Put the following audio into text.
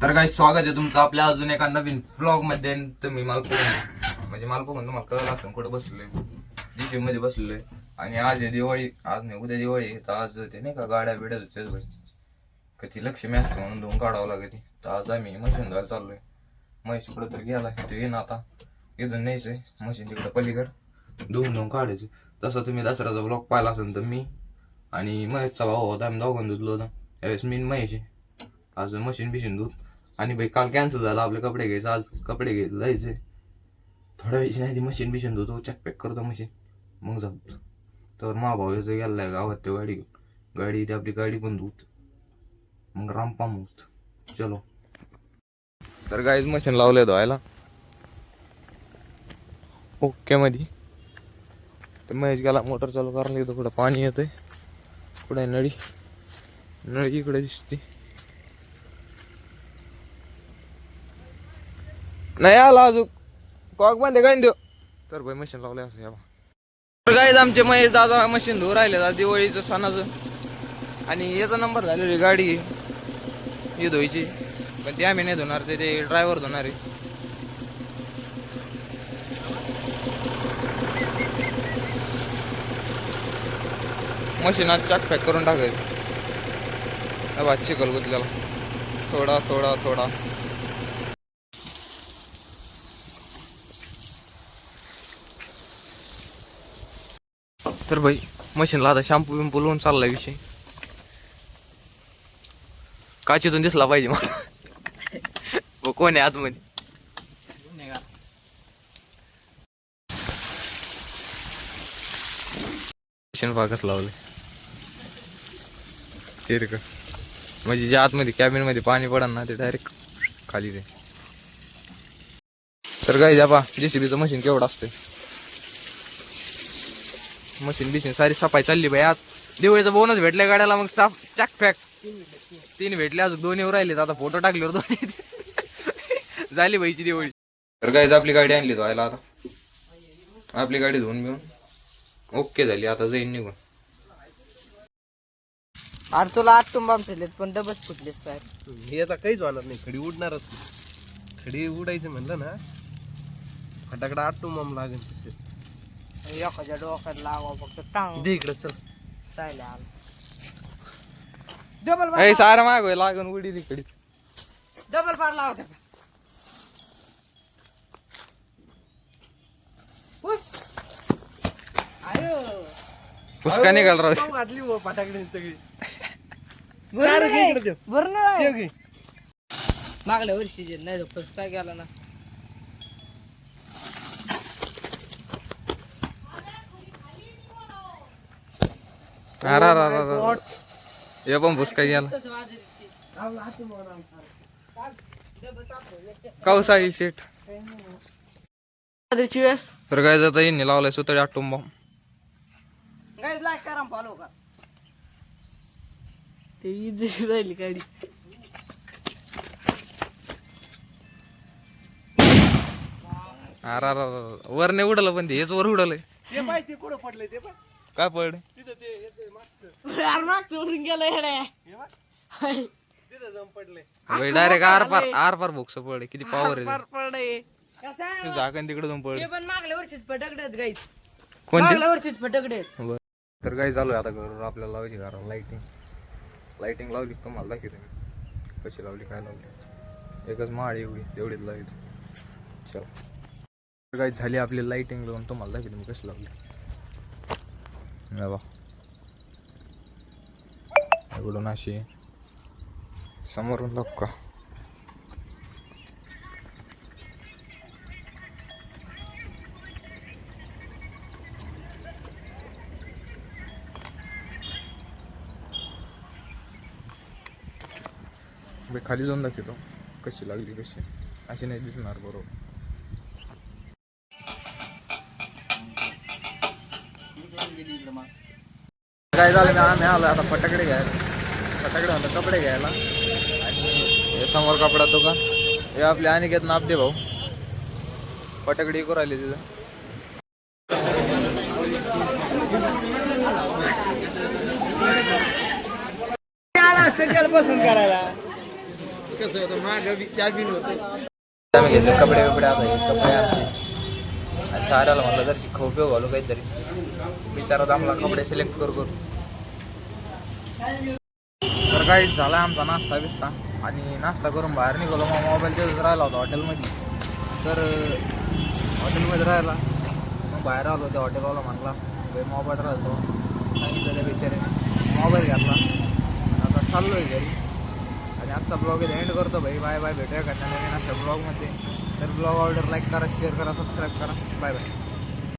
तर काही स्वागत आहे तुमचं आपल्या अजून एका नवीन व्लॉग मध्ये. तुम्ही मला बघून तुम्हाला कळलं असं कुठं बसलेलोय, जिम मध्ये बसलेलोय. आणि आज आहे दिवाळी, आज नाही उद्या दिवाळी आहे. तर आज ते नाही का गाड्या बिड्या होत्याच भाई, कधी लक्ष्मी असते म्हणून धुवून काढावं लागते. तर आज आम्ही मशीन धुवायला चाललोय. म्हैस कुठं तर गेला तो येईन आता, इथून न्यायचंय मशीन तिकडं पलीकडं धुवून काढायचं. तसं तुम्ही दसऱ्याचा ब्लॉग पाहिला असेल तर मी आणि महेशचा भाऊ होता, आम्ही दोघांनी धुतलं होतं. त्यावेळेस मी महेश आहे. आज मशीन बिशीन धुत. आणि भाई काल कॅन्सल झालं आपले कपडे घ्यायचं, आज कपडे घ्यायला जायचे. थोड्या वेळची नाही ती मशीन बिशीन धुतो, चेक पॅक करतो मशीन, मग जातो. तर मा भाऊ याचं गेलाय गावात तो गाडी घेऊन. गाडी ती आपली गाडी पण धुत, मग रामपाम होत. चलो. तर गाईच मशीन लावलंय धुवायला ओके मध्ये. तर महेश गेला मोटर चालू करायला. इथं कुठं पाणी येतंय, कुठे नळी, नळी इकडे दिसते. नाही आला अजून, कॉक बंद काय देऊ. तर भाई मशीन लावले असं या. तर काय आमचे महेश दादा मशीन धुवून राहिले दिवाळीचं सणाचं. आणि याचा नंबर झालेली गाडी ही धुवायची, पण ती आम्ही नाही धुणार, ते ड्रायव्हर धुणार आहे. मशीनात चाक पॅक करून टाकायचं. बा चिखल गुतल्याला थोडा थोडा थोडा. तर भाई मशीनला आता शॅम्पू बिंपू लावून चाललाय विषय. काचीतून दिसला पाहिजे मला कोण आहे आतमध्ये. मशीन पाकच लावले ते रे का, म्हणजे जे आतमध्ये कॅबिन मध्ये पाणी पडन ना ते डायरेक्ट खाली ते. तर काय जा पा जेसीबीचं मशीन केवढं असते. मशीन बिशीन सारी सफाई चालली बाई. आज दिवाळीचं बोनस भेटल्या गाड्याला, मग साफ चॅक पॅक 3 भेटले, अजून 2 येऊ राहिले. आता फोटो टाकल्यावर 2 झाली बाईची दिवाळी. तर काय आपली गाडी आणली धुवायला. आता आपली गाडी धुवून घेऊन ओके झाली, आता जाईन निघून. अरे तुला 8 टुंबाम ठेवलेत पण डबच फुटलेत साहेब. हे आता काहीच होणार नाही, खडी उडणारच. खडी उडायचं म्हणलं ना फटाकडा 8 टुंबाम लागेल. एखाद्या डोक्यात लावा फक्त टांग दे इकडे चल. चालल्या ए सारा माग लागून उडी तिकडे. डबल पार लावा त्याला. पुष्का निघाल राहू. घातली फटाकडे सगळी. बरं मागल्या वर्षी नाही फसता गेला ना. हे पण भुसका गेला. कौसाई शेट. तर काय जाता येईल लावलाय सुतळी 8 टुंबा. गाईड लाईक करा फॉलो का. ते इथे राहिली गाडी. अरे वर नाही उडलं, पण हेच वर उडलंय. ते पाहिजे ते कुठं पडलंय ते पण काय पडलं तिथं ते मागचं माग चोरून गेला हेड्या. तिथं जाऊन पडलंय. डायरेक्ट आर पार भोक्स पडले. किती पॉवर आहे पडे कसा झाकण तिकडे जाऊन पडले. ते पण मागल्या वर्षीच फटकडेत गाईच. कोणते मागल्या वर्षीच फटकडे. तर काय चालू आहे आता घर आपल्याला लावायची घराला लाइटिंग लावली. तुम्हाला दाखवतो मी कशी लावली, काय लावली. एकच माळ एवढी तेवढीच लावली. चल काय झाली आपली लाइटिंग लावून, तुम्हाला दाखवतो मी कशी लावली. बा इकडून अशी समोरून लपका. खाली जाऊन दाखवतो कशी लागली. कशी अशी नाही दिसणार बरोबर. काय झालं, आम्ही आलो आता फटाकडे घ्यायला. फटाकडे म्हणतात कपडे घ्यायला. आणि हे समोर कपडा दुकान, हे आपले अनिकेत नापदे भाऊ फटाकडे करू राहिले तिथं. पसंत करायला कसं होतं मागं कॅबिन होतं. आम्ही घेतले कपडे बिपडे आता हे कपडे आमचे आणि साऱ्याला म्हणलं जर खाऊ पिऊ घालू काहीतरी विचारात आपला कपडे सिलेक्ट करू तर काही झाला आमचा नाश्ता बिस्ता आणि नाश्ता करून बाहेर निघालो मग मोबाईल तिथंच राहिला होता हॉटेलमध्ये तर हॉटेलमध्ये राहिला मग बाहेर आलो त्या हॉटेलवाला म्हणला भाई मोबाईल राहतो सांगितलं त्या बिचाऱ्याने मोबाईल घातला आता चाललो आहे घरी आणि आजचा ब्लॉग इथे एंड करतो भाई बाय बाय भेटूया का नवीन अशा ब्लॉगमध्ये तर ब्लॉग आवडर लाईक करा शेअर करा सबस्क्राईब करा बाय बाय